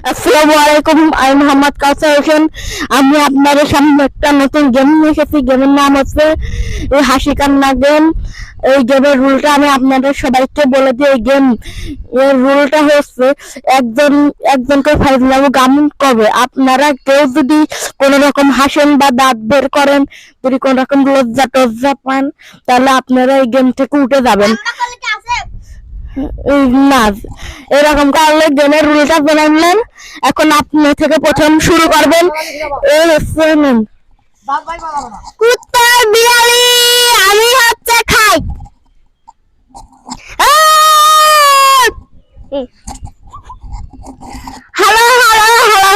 আসসালামু আলাইকুম, আমি মোহাম্মদ কাউসার হোসেন। আমি আপনাদের সামনে একটা নতুন গেম নিয়ে এসেছি। গেমের নাম হচ্ছে এই হাসি কান্না গেম। এই গেমের রুলটা আমি আপনাদের সবাইকে বলে দিই। এই গেম এর রুলটা হচ্ছে একজনকে ফাইজলামো গান করবে। আপনারা কেউ যদি কোনো রকম হাসেন বা দাঁত বের করেন, যদি কোনো রকম লজ্জা টজ্জা পান, তাহলে আপনারা এই গেম থেকে উঠে যাবেন। না, এরকম করলে গেমের রুলটা জানালেন। এখন আপনি থেকে প্রথম শুরু করবেন। এই হচ্ছে কুত্তা বিড়ালি, আমি হচ্ছে খাই। Hello hello hello,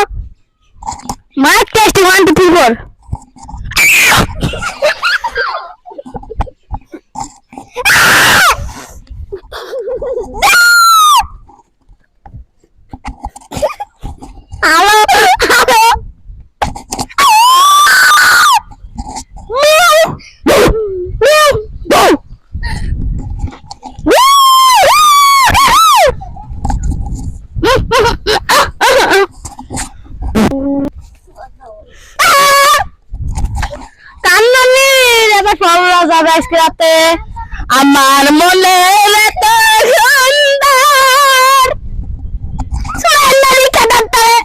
mike testing 1 2 3 4। Hello hello, কান্নানির এবার সরলা যাবে আজকে রাতে। আমার মনে এত সুন্দর সোনালি খেতার দলে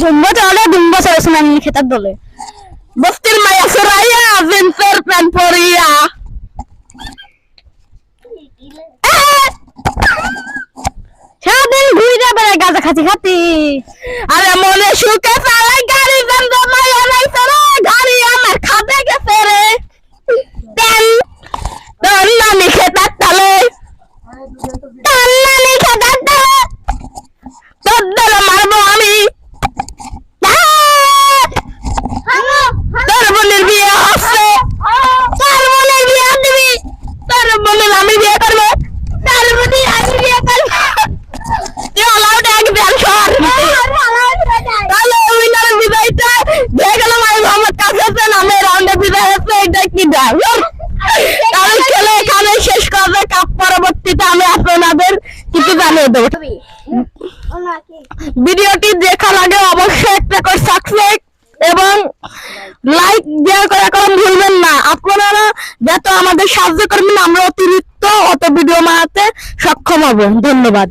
জুম্বা চলে জুম্বা চলে সোনালি খেতার দলে বস্তির মায়া সরাইয়া জিন্সের প্যান্ট পরিয়া সারাদিন ঘুরে যাবে গাঁজা খাতি খাতি। আরে মনে সুখে চালাই গাড়ি বন্ধ মায়া নাই সরে গাড়ি আমার খাতে গেছে রে। নানি খেতার তালে নানি খেতার তালে তোর দলে মারবো আমি। তোর বোনের বিয়ে হচ্ছে, তোর বোনের বিয়ে দিবি, তোর বোনের আমি বিয়ে করবো, তোর বোনের আমি বিয়ে করবো। শেষ করবে কাপ, পরবর্তীতে আমি আপনাদের কিছু জানিয়ে দেবো। ভিডিওটি দেখার আগে অবশ্যই একটা করে সাবস্ক্রাইব এবং লাইক দেওয়া করে ভুলবেন না। আপনারা যত আমাদের সাহায্য করবেন, আমরা অতিরিক্ত অত ভিডিও বানাতে সক্ষম হব। ধন্যবাদ।